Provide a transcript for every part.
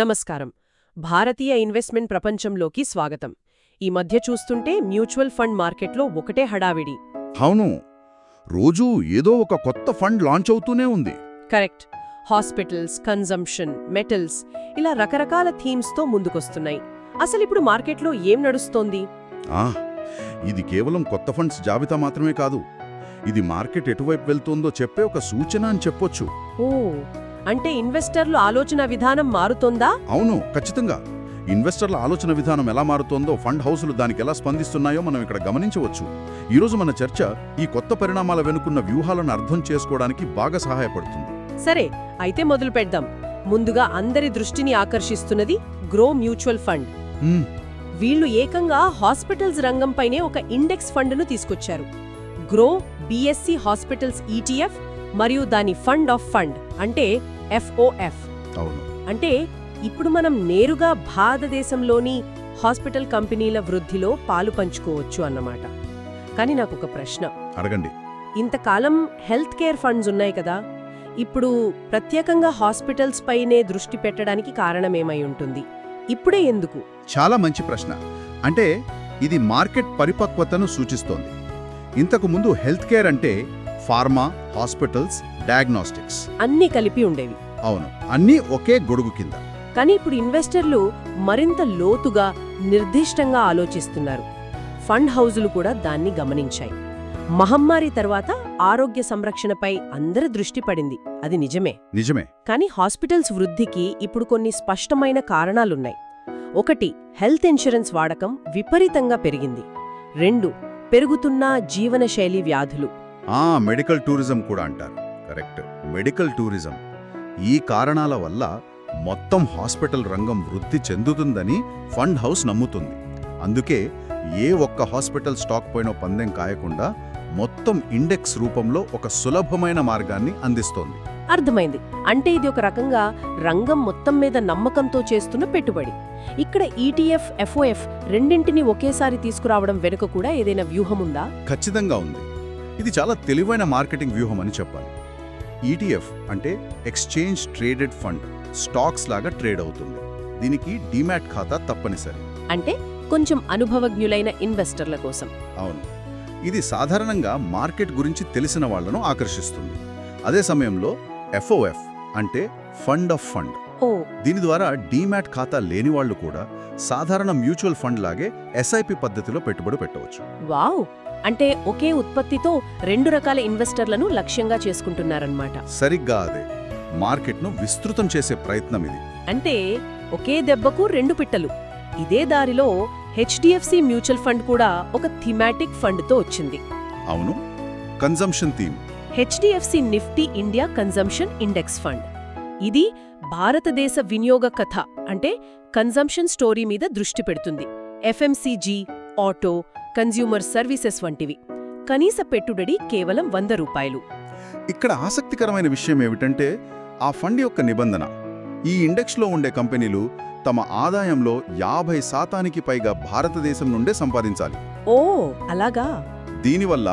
నమస్కారం. భారతీయ ఇన్వెస్ట్మెంట్ ప్రపంచంలోకి స్వాగతం. ఈ మధ్య చూస్తుంటే మ్యూచువల్ ఫండ్ మార్కెట్లో ఒకటే హడావిడి. అవును, రోజూ ఏదో ఒక కొత్త ఫండ్ లాంచ్ అవుతూనే ఉంది. కరెక్ట్. హాస్పిటల్స్, కన్జంప్షన్, మెటల్స్ ఇలా రకరకాల థీమ్స్తో ముందుకొస్తున్నాయి. అసలిప్పుడు మార్కెట్లో ఏం నడుస్తోంది? ఆ, ఇది కేవలం కొత్త ఫండ్స్ జాబితా మాత్రమే కాదు, ఇది మార్కెట్ ఎటువైపు వెళ్తోందో చెప్పే ఒక సూచన అని చెప్పొచ్చు. ఓ, అంటే ఇన్వెస్టర్లు ఆలోచన విధానం మారుతోందా? అవును, ఖచ్చితంగా. ఇన్వెస్టర్ల ఆలోచన విధానం ఎలా మారుతోందో, ఫండ్ హౌసులు దానికి ఎలా స్పందిస్తున్నాయో మనం ఇక్కడ గమనించవచ్చు. ఈరోజు మన చర్చ ఈ కొత్త పరిణామాల వెనుకున్న వ్యూహాలను అర్థం చేసుకోవడానికి బాగా సహాయపడుతుంది. సరే, అయితే మొదలు పెడదాం. ముందుగా అందరి దృష్టిని ఆకర్షిస్తున్నది గ్రో మ్యూచువల్ ఫండ్. వీళ్లు ఏకంగా హాస్పిటల్స్ రంగంపైనే ఒక ఇండెక్స్ ఫండ్ను తీసుకొచ్చారు. గ్రో బిఎస్సి హాస్పిటల్స్ ఈటీఎఫ్ మరియు దాని ఫండ్ ఆఫ్ ఫండ్ అంటే FOF. అవును, అంటే ఇప్పుడు మనం నేరుగా భారతదేశంలోని హాస్పిటల్ కంపెనీల వృద్ధిలో పాలు పంచుకోవచ్చు అన్నమాట. కానీ నాకొక ప్రశ్న. అడగండి. ఇంతకాలం హెల్త్ కేర్ ఫండ్స్ ఉన్నాయి కదా, ఇప్పుడు ప్రత్యేకంగా హాస్పిటల్స్ పైనే దృష్టి పెట్టడానికి కారణమేమై ఉంటుంది? ఇప్పుడే ఎందుకు? చాలా మంచి ప్రశ్న. అంటే ఇది మార్కెట్ పరిపక్వతను సూచిస్తోంది. ఇంతకు ముందు హెల్త్ కేర్ అంటే ఫార్మా, హాస్పిటల్స్, డయాగ్నోస్టిక్స్ అన్నీ కలిపి ఉండేవి. అవును, అన్నీ ఒకే గొడుగు కింద. కానీ ఇప్పుడు ఇన్వెస్టర్లు మరింత లోతుగా, నిర్దిష్టంగా ఆలోచిస్తున్నారు. ఫండ్ హౌజులు కూడా దాన్ని గమనించాయి. మహమ్మారి తర్వాత ఆరోగ్య సంరక్షణపై అందరి దృష్టి పడింది, అది నిజమే. కానీ హాస్పిటల్స్ వృద్ధికి ఇప్పుడు కొన్ని స్పష్టమైన కారణాలున్నాయి. 1, హెల్త్ ఇన్సూరెన్స్ వాడకం విపరీతంగా పెరిగింది. 2, పెరుగుతున్న జీవనశైలి వ్యాధులు. మెడికల్ టూరిజం కూడా అంటారు. Correct, medical tourism. ఈ కారణాల వల్ల మొత్తం హాస్పిటల్ రంగం వృద్ధి చెందుతుందని ఫండ్ హౌస్ నమ్ముతుంది. అందుకే ఏ ఒక్క హాస్పిటల్ స్టాక్ పైన పందెం కాయకుండా మొత్తం ఇండెక్స్ రూపంలో ఒక సులభమైన మార్గాన్ని అందిస్తోంది. అర్థమైంది. అంటే ఇది ఒక రకంగా రంగం మొత్తం మీద నమ్మకంతో చేస్తున్న పెట్టుబడి. ఇక్కడ ఈటీఎఫ్, FOF రెండింటినీ ఒకేసారి తీసుకురావడం వెనుక కూడా ఏదైనా వ్యూహముందా? ఖచ్చితంగా ఉంది. ఇది చాలా తెలివైన మార్కెటింగ్ వ్యూహం అని చెప్పాలి. ETF అంటే ఎక్స్చేంజ్ ట్రేడెడ్ ఫండ్, స్టాక్స్ లాగా ట్రేడ్ అవుతుంది. దీనికి డీమ్యాట్ ఖాతా తప్పనిసరి. అంటే కొంచెం అనుభవజ్ఞులైన ఇన్వెస్టర్ల కోసం. అవును, ఇది సాధారణంగా మార్కెట్ గురించి తెలిసిన వాళ్లను ఆకర్షిస్తుంది. అదే సమయంలో FOF అంటే ఫండ్ ఆఫ్ ఫండ్. దీని ద్వారా డీమ్యాట్ ఖాతా లేని వాళ్లు కూడా సాధారణ మ్యూచువల్ ఫండ్ లాగే SIP పద్ధతిలో పెట్టుబడి పెట్టవచ్చు. వావ్! అంటే ఒకే ఉత్పత్తితో 2 రకాల ఇన్వెస్టర్లను లక్ష్యంగా చేసుకుంటున్నారన్నమాట. సరిగ్గా అదే. మార్కెట్ను విస్తృతం చేసే ప్రయత్నం ఇది. అంటే ఒకే దెబ్బకు 2 పిట్టలు. ఇదే దారిలో HDFC మ్యూచువల్ ఫండ్ కూడా ఒక థీమాటిక్ ఫండ్తో వచ్చింది. అవును, consumption theme. HDFC Nifty India consumption index fund. ఇది భారతదేశ వినియోగ కథ అంటే కన్జంప్షన్ స్టోరీ మీద దృష్టి పెడుతుంది. FMCG, ఆటో, కన్జ్యూమర్ సర్వీసెస్ వంటివి. కనీస పెట్టుబడి కేవలం ₹100. ఇక్కడ ఆసక్తికరమైన విషయం ఏమిటంటే ఆ ఫండ్ యొక్క నిబంధన. ఈ ఇండెక్స్లో ఉండే కంపెనీలు తమ ఆదాయంలో 50% పైగా భారతదేశం నుండే సంపాదించాలి. ఓ, అలాగా? దీనివల్ల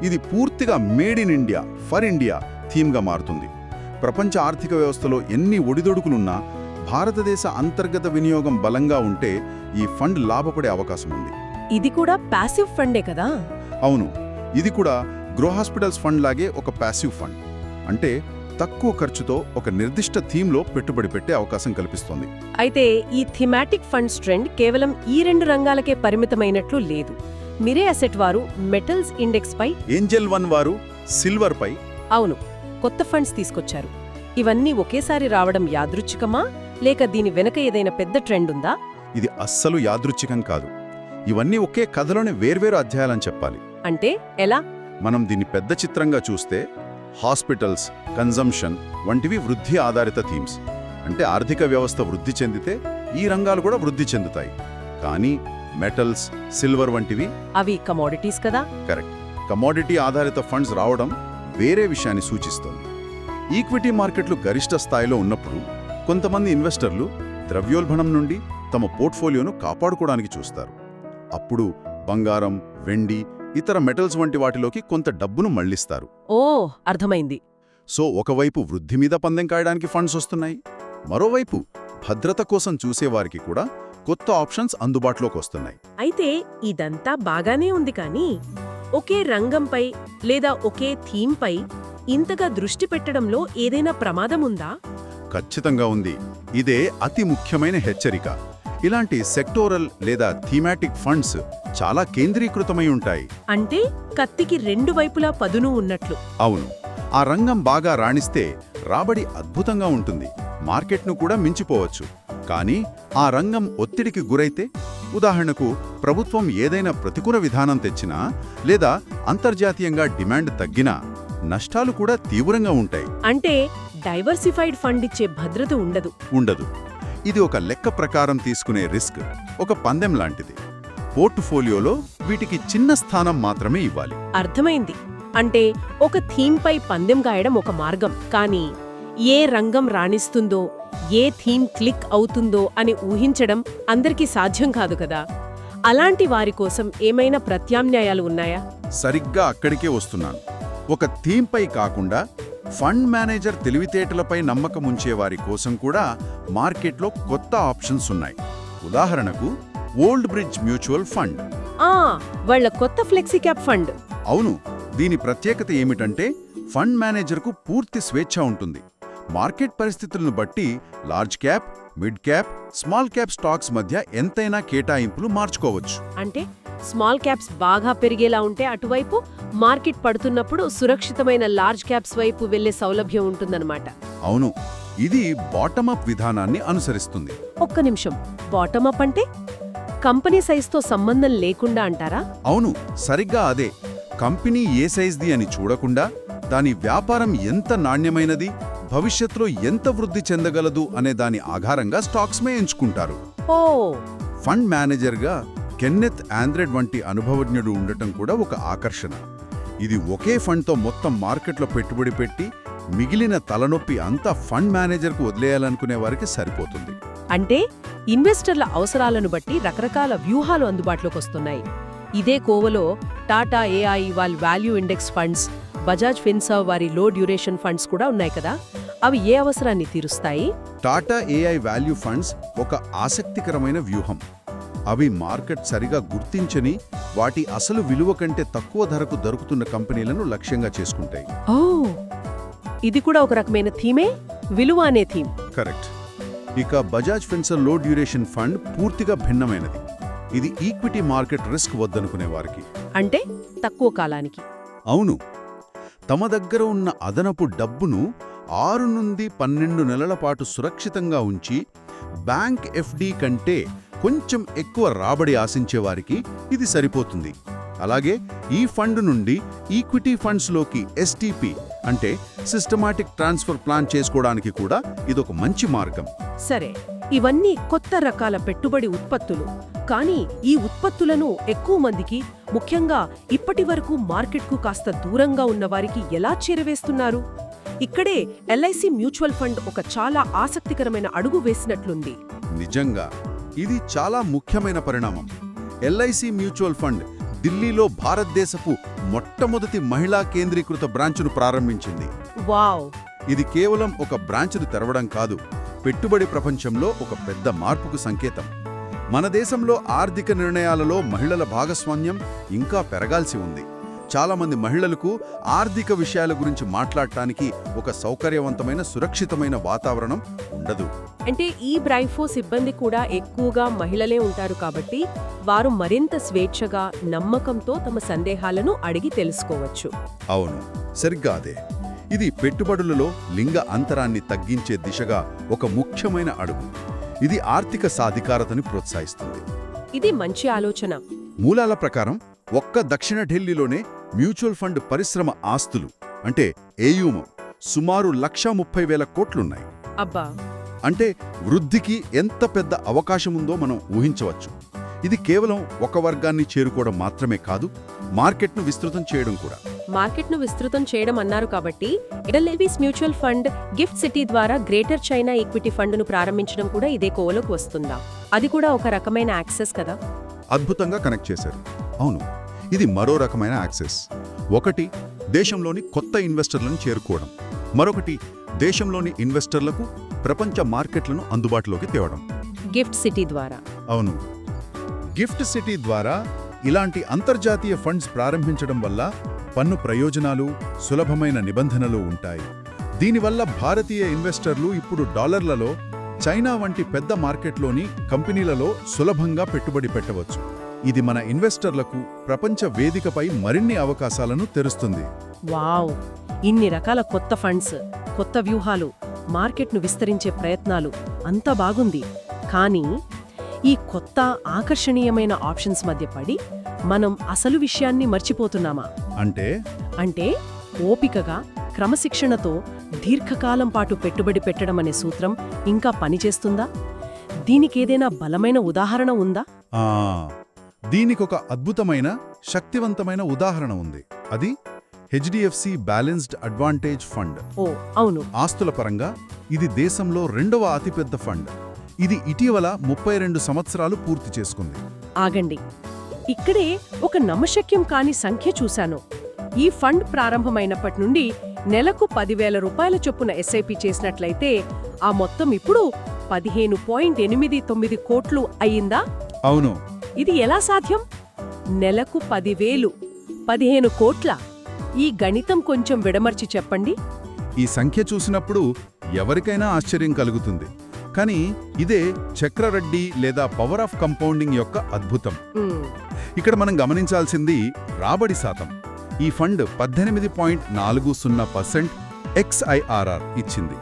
ఇది పూర్తిగా made in India, for India థీమ్గా మారుతుంది. ప్రపంచ ఆర్థిక వ్యవస్థలో ఎన్ని ఒడిదొడుకులున్నా భారతదేశ అంతర్గత వినియోగం బలంగా ఉంటే ఈ ఫండ్ లాభపడే అవకాశం ఉంది. ఇది కూడా ప్యాసివ్ ఫండే కదా? అవును, ఇది కూడా గ్రో హాస్పిటల్స్ ఫండ్ లాగే ఒక ప్యాసివ్ ఫండ్. అంటే తక్కువ ఖర్చుతో ఒక నిర్దిష్ట థీమ్లో పెట్టుబడి పెట్టే అవకాశం కల్పిస్తోంది. అయితే ఈ థీమాటిక్ ఫండ్స్ ట్రెండ్ కేవలం ఈ 2 రంగాలకే పరిమితమైనట్లు లేదు. మిరే అసెట్ వారు మెటల్స్ ఇండెక్స్ పై, ఏంజెల్ వన్ వారు సిల్వర్ పై అవును, కొత్త ఫండ్స్ తీసుకొచ్చారు. ఇవన్నీ ఒకేసారి రావడం యాదృచ్ఛికమా, లేక దీని వెనక ఏదైనా పెద్ద ట్రెండ్ ఉందా? ఇది అస్సలు యాదృచ్ఛికం కాదు. ఇవన్నీ ఒకే కథలోని వేర్వేరు అధ్యాయాలని చెప్పాలి. అంటే ఎలా? మనం దీన్ని పెద్ద చిత్రంగా చూస్తే హాస్పిటల్స్, కన్జంప్షన్ వంటివి వృద్ధి ఆధారిత థీమ్స్. అంటే ఆర్థిక వ్యవస్థ వృద్ధి చెందితే ఈ రంగాలు కూడా వృద్ధి చెందుతాయి. కానీ మెటల్స్, సిల్వర్ వంటివి అవి కమోడిటీస్ కదా? కరెక్ట్. కమోడిటీ ఆధారిత ఫండ్స్ రావడం వేరే విషయాన్ని సూచిస్తోంది. ఈక్విటీ మార్కెట్లు గరిష్ట స్థాయిలో ఉన్నప్పుడు కొంతమంది ఇన్వెస్టర్లు ద్రవ్యోల్బణం నుండి తమ పోర్ట్ఫోలియోను కాపాడుకోవడానికి చూస్తారు. అప్పుడు బంగారం, వెండి, ఇతర మెటల్స్ వంటి వాటిలోకి కొంత డబ్బును మళ్లిస్తారు. ఓ, అర్థమైంది. సో ఒకవైపు వృద్ధి మీద పందెం కాయడానికి ఫండ్స్ వస్తున్నాయి, మరోవైపు భద్రత కోసం చూసేవారికి కూడా కొత్త ఆప్షన్స్ అందుబాటులోకి వస్తున్నాయి. అయితే ఇదంతా బాగానే ఉంది కానీ ఒకే రంగంపై లేదా ఒకే థీమ్పై ఇంతగా దృష్టి పెట్టడంలో ఏదైనా ప్రమాదం ఉందా? ఖచ్చితంగా ఉంది. ఇదే అతి ముఖ్యమైన హెచ్చరిక. ఇలాంటి సెక్టోరల్ లేదా థీమాటిక్ ఫండ్స్ చాలా కేంద్రీకృతమై ఉంటాయి. అంటే కత్తికి రెండు వైపులా పదును ఉన్నట్లు. అవును, ఆ రంగం బాగా రాణిస్తే రాబడి అద్భుతంగా ఉంటుంది, మార్కెట్ను కూడా మించిపోవచ్చు. కానీ ఆ రంగం ఒత్తిడికి గురైతే, ఉదాహరణకు ప్రభుత్వం ఏదైనా ప్రతికూల విధానం తెచ్చినా లేదా అంతర్జాతీయంగా డిమాండ్ తగ్గినా నష్టాలు కూడా తీవ్రంగా ఉంటాయి. అంటే డైవర్సిఫైడ్ ఫండ్ ఇచ్చే భద్రత ఉండదు. ఇది ఒక లెక్క ప్రకారం తీసుకునే రిస్క్, ఒక పందెం లాంటిది. పోర్ట్ఫోలియోలో వీటికి చిన్న స్థానం మాత్రమే ఇవ్వాలి. అర్థమైంది. అంటే ఒక థీమ్పై పందెం గాయడం ఒక మార్గం, కానీ ఏ రంగం రాణిస్తుందో, ఏ థీమ్ క్లిక్ అవుతుందో అని ఊహించడం అందరికీ సాధ్యం కాదు కదా. అలాంటి వారి కోసం ఏమైనా ప్రత్యామ్నాయాలు ఉన్నాయా? సరిగ్గా అక్కడికే వస్తున్నాను. ఒక థీమ్పై కాకుండా ఫండ్ మేనేజర్ తెలివితేటలపై నమ్మకముంచే వారి కోసం కూడా మార్కెట్లో కొత్త ఆప్షన్స్ ఉన్నాయి. ఉదాహరణకు ఓల్డ్ బ్రిడ్జ్ మ్యూచువల్ ఫండ్. వాళ్ళ కొత్త ఫ్లెక్సీ క్యాప్ ఫండ్. అవును, దీని ప్రత్యేకత ఏమిటంటే ఫండ్ మేనేజర్కు పూర్తి స్వేచ్ఛ ఉంటుంది. మార్కెట్ పరిస్థితులను బట్టి large cap, mid cap, small cap stocks మధ్య ఎంతైనా కేటాయింపులు మార్చుకోవచ్చు. అంటే స్మాల్ క్యాప్స్ బాగా పెరిగేలా ఉంటే అటువైపు, మార్కెట్ పడుతున్నప్పుడు సురక్షితమైన లార్జ్ క్యాప్స్ వైపు వెళ్లే సౌలభ్యం ఉంటుందన్నమాట. అవును, ఇది బాటమప్ విధానాన్ని అనుసరిస్తుంది. ఒక్క నిమిషం, బాటమప్ అంటే కంపెనీ సైజ్తో సంబంధం లేకుండా అంటారా? అవును, సరిగ్గా అదే. కంపెనీ ఏ సైజ్ది అని చూడకుండా దాని వ్యాపారం ఎంత నాణ్యమైనది, భవిష్యత్తులో ఎంత వృద్ధి చెందగలదు అనే దాని ఆధారంగా స్టాక్స్మే ఎంచుకుంటారు. ఓ, ఫండ్ మేనేజర్గా కెన్నెత్ ఆండ్రెడ్ వంటి అనుభవజ్ఞుడు ఉండటం కూడా ఒక ఆకర్షణ. ఇది ఒకే ఫండ్తో మొత్తం మార్కెట్లో పెట్టుబడి పెట్టి మిగిలిన తలనొప్పి అంతా ఫండ్ మేనేజర్కు వదిలేయాలనుకునే వారికి సరిపోతుంది. అంటే ఇన్వెస్టర్ల అవసరాలను బట్టి రకరకాల వ్యూహాలు అందుబాటులోకి వస్తున్నాయి. ఇదే కోవలో టాటా ఏఐ వాళ్ళ value index funds, Bajaj Finserv వారి లో డ్యూరేషన్ ఫండ్స్ కూడా ఉన్నాయి కదా. అవి ఏ అవసరాన్ని తీరుస్తాయి? టాటా ఏఐ వాల్యూ ఫండ్స్ ఒక ఆసక్తికరమైన వ్యూహం. అవి మార్కెట్ సరిగా గుర్తించని, వాటి అసలు విలువ కంటే తక్కువ ధరకు దొరుకుతున్న కంపెనీలను లక్ష్యంగా చేసుకుంటాయి. ఓ, ఇది కూడా ఒక రకమైన థీమే, విలువ అనే థీమ్. కరెక్ట్. ఇక బజాజ్ ఫిన్సర్వ్ లో డ్యూరేషన్ ఫండ్ పూర్తిగా భిన్నమైనది. ఇది ఈక్విటీ మార్కెట్ రిస్క్ వద్దనుకునే వారికి. అంటే తక్కువ కాలానికి. అవును, తమ దగ్గర ఉన్న అదనపు డబ్బును 6 నుండి 12 నెలల పాటు సురక్షితంగా ఉంచి బ్యాంక్ ఎఫ్డి కంటే కొంచెం ఎక్కువ రాబడి ఆశించేవారికి ఇది సరిపోతుంది. అలాగే ఈ ఫండ్ నుండి ఈక్విటీ ఫండ్స్లోకి ఎస్టీపీ అంటే సిస్టమాటిక్ ట్రాన్స్ఫర్ ప్లాన్ చేసుకోవడానికి కూడా ఇదొక మంచి మార్గం. సరే, ఇవన్నీ కొత్త రకాల పెట్టుబడి ఉత్పత్తులు. కానీ ఈ ఉత్పత్తులను ఎక్కువ మందికి, ముఖ్యంగా ఇప్పటి వరకు మార్కెట్కు కాస్త దూరంగా ఉన్నవారికి ఎలా చేరవేస్తున్నారు? ఇక్కడే ఎల్ఐసి మ్యూచువల్ ఫండ్ ఒక చాలా ఆసక్తికరమైన అడుగు వేసినట్లుంది. నిజంగా ఇది చాలా ముఖ్యమైన పరిణామం. ఎల్ఐసి మ్యూచువల్ ఫండ్ ఢిల్లీలో భారతదేశపు మొట్టమొదటి మహిళా కేంద్రీకృత బ్రాంచ్ను ప్రారంభించింది. వావ్! ఇది కేవలం ఒక బ్రాంచ్ను తెరవడం కాదు, పెట్టుబడి ప్రపంచంలో ఒక పెద్ద మార్పుకు సంకేతం. మన దేశంలో ఆర్థిక నిర్ణయాలలో మహిళల భాగస్వామ్యం ఇంకా పెరగాల్సి ఉంది. చాలామంది మహిళలకు ఆర్థిక విషయాల గురించి మాట్లాడటానికి ఒక సౌకర్యవంతమైన, సురక్షితమైన వాతావరణం ఉండదు. అంటే ఈ బ్రైఫో సిబ్బంది కూడా ఎక్కువగా మహిళలే ఉంటారు కాబట్టి వారు మరింత స్వేచ్ఛగా, నమ్మకంతో తమ సందేహాలను అడిగి తెలుసుకోవచ్చు. అవును, సరిగ్గా అదే. ఇది పెట్టుబడులలో లింగ అంతరాన్ని తగ్గించే దిశగా ఒక ముఖ్యమైన అడుగు. ఇది ఆర్థిక సాధికారతని ప్రోత్సహిస్తుంది. ఇది మంచి ఆలోచన. మూలాల ప్రకారం ఒక్క దక్షిణ ఢిల్లీలోనే మ్యూచువల్ ఫండ్ పరిశ్రమ ఆస్తులు అంటే ఏయుమ్ సుమారు 1,30,000 కోట్లున్నాయి. అబ్బా! అంటే వృద్ధికి ఎంత పెద్ద అవకాశముందో మనం ఊహించవచ్చు. ఇది కేవలం ఒక వర్గాన్ని చేరుకోవడం మాత్రమే కాదు, మార్కెట్ను విస్తృతం చేయడం కూడా. మార్కెట్ను విస్తృతం చేయడం అన్నారు కాబట్టి ఎడెల్విస్ మ్యూచువల్ ఫండ్ గిఫ్ట్ సిటీ ద్వారా గ్రేటర్ చైనా ఈక్విటీ ఫండ్ను ప్రారంభించడం కూడా ఇదే కోవలోకి వస్తుందా? అది కూడా ఒక రకమైన యాక్సెస్ కదా? అద్భుతంగా కనెక్ట్ చేశారు. అవును, ఇది మరో రకమైన యాక్సెస్. ఒకటి దేశంలోని కొత్త ఇన్వెస్టర్లను చేరుకోవడం, మరొకటి దేశంలోని ఇన్వెస్టర్లకు ప్రపంచ మార్కెట్లను అందుబాటులోకి తేవడం. గిఫ్ట్ సిటీ ద్వారా. అవును, గిఫ్ట్ సిటీ ద్వారా ఇలాంటి అంతర్జాతీయ ఫండ్స్ ప్రారంభించడం వల్ల పన్ను ప్రయోజనాలు, సులభమైన నిబంధనలు ఉంటాయి. దీనివల్ల భారతీయ ఇన్వెస్టర్లు ఇప్పుడు డాలర్లలో చైనా వంటి పెద్ద మార్కెట్లోని కంపెనీలలో సులభంగా పెట్టుబడి పెట్టవచ్చు. ఇది మన ఇన్వెస్టర్లకు ప్రపంచ వేదికపై మరిన్ని అవకాశాలను తెరుస్తుంది. వావ్! ఇన్ని రకాల కొత్త ఫండ్స్, కొత్త వ్యూహాలు, మార్కెట్ను విస్తరించే ప్రయత్నాలు అంతా బాగుంది. కానీ ఈ కొత్త ఆకర్షణీయమైన ఆప్షన్స్ మధ్య పడి మనం అసలు విషయాన్ని మర్చిపోతున్నామా? అంటే ఓపికగా, క్రమశిక్షణతో దీర్ఘకాలం పాటు పెట్టుబడి పెట్టడం అనే సూత్రం ఇంకా పనిచేస్తుందా? దీనికేదైనా బలమైన ఉదాహరణ ఉందా? దీనికొక అద్భుతమైన, శక్తివంతమైన ఉదాహరణ ఉంది. అది HDFC బ్యాలెన్స్డ్ అడ్వాంటేజ్ ఫండ్. ఓ అవును. ఆస్తుల పరంగా ఇది దేశంలో 2వ అతిపెద్ద ఫండ్. ఇది ఇటీవల 32 సంవత్సరాలు పూర్తి చేసుకుంది. ఆగండి, ఇక్కడే ఒక నమ్మశక్యం కాని సంఖ్య చూశాను. ఈ ఫండ్ ప్రారంభమైనప్పటి నుండి నెలకు 10,000 రూపాయల చొప్పున SIP చేసినట్లయితే ఆ మొత్తం ఇప్పుడు 15.89 కోట్లు అయ్యిందా? అవును. ఇది ఎలా సాధ్యం? నెలకు 10,000, 15 కోట్ల. ఈ గణితం కొంచెం విడమర్చి చెప్పండి. ఈ సంఖ్య చూసినప్పుడు ఎవరికైనా ఆశ్చర్యం కలుగుతుంది. కానీ ఇదే చక్రరెడ్డి లేదా పవర్ ఆఫ్ కంపౌండింగ్ యొక్క అద్భుతం. ఇక్కడ మనం గమనించాల్సింది రాబడి శాతం. ఈ ఫండ్ 18.40% XIRR ఇచ్చింది.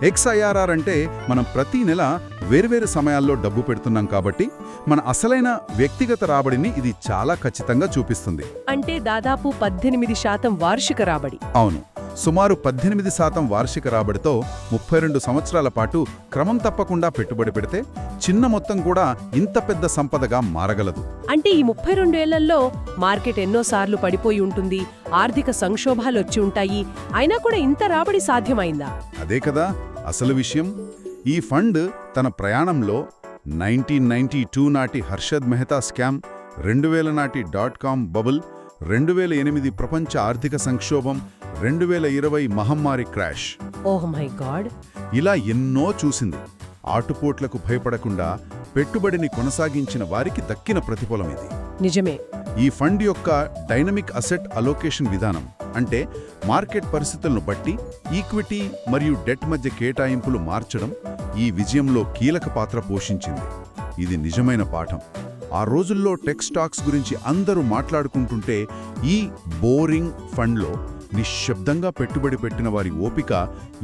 XIRR అంటే మనం ప్రతి నెల వేర్వేరు సమయాల్లో డబ్బు పెడుతున్నాం కాబట్టి మన అసలైన వ్యక్తిగత రాబడిని ఇది చాలా ఖచ్చితంగా చూపిస్తుంది. అంటే దాదాపు 18% వార్షిక రాబడి. అవును, సుమారు 18% వార్షిక రాబడితో 32 సంవత్సరాల పాటు క్రమం తప్పకుండా పెట్టుబడి పెడితే చిన్న మొత్తం కూడా ఇంత పెద్ద సంపదగా మారగలదు. అంటే ఈ 32 ఏళ్లలో మార్కెట్ ఎన్నోసార్లు పడిపోయి ఉంటుంది, ఆర్థిక సంక్షోభాలొచ్చి ఉంటాయి, అయినా కూడా ఇంత రాబడి సాధ్యమైందా? అదే కదా అసలు విషయం. ఈ ఫండ్ తన ప్రయాణంలో 1992 నాటి హర్షద్ మెహతా స్కామ్, 2000 నాటి .com బబుల్, 2008 ప్రపంచ ఆర్థిక సంక్షోభం, 2020 మహమ్మారి క్రాష్, ఓహ్ మై గాడ్, ఇలా ఎన్నో చూసింది. ఆటుపోట్లకు భయపడకుండా పెట్టుబడిని కొనసాగించిన వారికి దక్కిన ప్రతిఫలం ఇది. నిజమే. ఈ ఫండ్ యొక్క డైనమిక్ అసెట్ అలోకేషన్ విధానం, అంటే మార్కెట్ పరిస్థితులను బట్టి ఈక్విటీ మరియు డెట్ మధ్య కేటాయింపులు మార్చడం, ఈ విజయంలో కీలక పాత్ర పోషించింది. ఇది నిజమైన పాఠం. ఆ రోజుల్లో టెక్ స్టాక్స్ గురించి అందరూ మాట్లాడుకుంటుంటే ఈ బోరింగ్ ఫండ్లో నిశ్శబ్దంగా పెట్టుబడి పెట్టిన వారి ఓపిక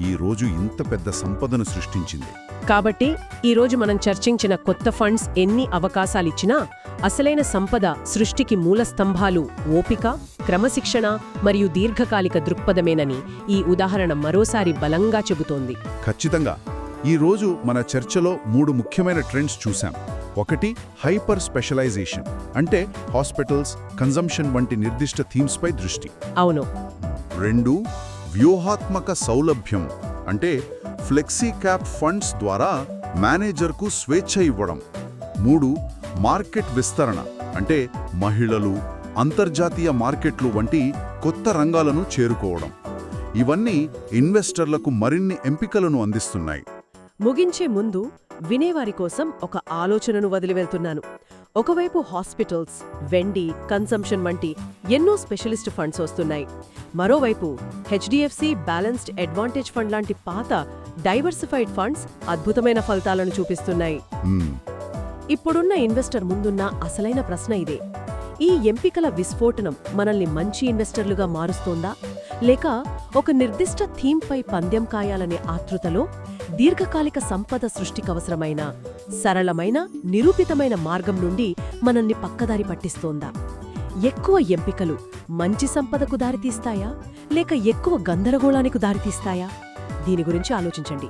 ఈ రోజు ఇంత పెద్ద సంపదను సృష్టించింది. కాబట్టి ఈరోజు మనం చర్చించిన కొత్త ఫండ్స్ ఎన్ని అవకాశాలిచ్చినా అసలైన సంపద సృష్టికి మూల స్తంభాలు ఓపిక, క్రమశిక్షణ మరియు దీర్ఘకాలిక దృక్పథమేనని ఈ ఉదాహరణ మరోసారి బలంగా చెబుతోంది. ఖచ్చితంగా. ఈ రోజు మన చర్చలో 3 ముఖ్యమైన ట్రెండ్స్ చూశాం. ఒకటి, హైపర్ స్పెషలైజేషన్, అంటే హాస్పిటల్స్, కన్జంప్షన్ వంటి నిర్దిష్ట థీమ్స్పై దృష్టి. అవును. 2, వ్యూహాత్మక సౌలభ్యం, అంటే ఫ్లెక్సీ క్యాప్ ఫండ్స్ ద్వారా మేనేజర్కు స్వేచ్ఛ ఇవ్వడం. 3, మార్కెట్ విస్తరణ, అంటే మహిళలు, అంతర్జాతీయ మార్కెట్లు వంటి కొత్త రంగాలను చేరుకోవడం. ఇవన్నీ ఇన్వెస్టర్లకు మరిన్ని ఎంపికలను అందిస్తున్నాయి. ముగించే ముందు వినేవారి కోసం ఒక ఆలోచనను వదిలివెళ్తున్నాను. ఒకవైపు హాస్పిటల్స్, వెండి, కన్సంప్షన్ వంటి ఎన్నో స్పెషలిస్ట్ ఫండ్స్ వస్తున్నాయి. మరోవైపు HDFC బ్యాలెన్స్డ్ అడ్వాంటేజ్ ఫండ్ లాంటి పాత డైవర్సిఫైడ్ ఫండ్స్ అద్భుతమైన ఫలితాలను చూపిస్తున్నాయి. ఇప్పుడున్న ఇన్వెస్టర్ ముందున్న అసలైన ప్రశ్న ఇదే: ఈ ఎంపికల విస్ఫోటనం మనల్ని మంచి ఇన్వెస్టర్లుగా మారుస్తోందా, లేక ఒక నిర్దిష్ట థీమ్పై పందెం కాయాలనే ఆతృతలో దీర్ఘకాలిక సంపద సృష్టికవసరమైన సరళమైన, నిరూపితమైన మార్గం నుండి మనల్ని పక్కదారి పట్టిస్తోందా? ఎక్కువ ఎంపికలు మంచి సంపదకు దారితీస్తాయా, లేక ఎక్కువ గందరగోళానికి దారితీస్తాయా? దీని గురించి ఆలోచించండి.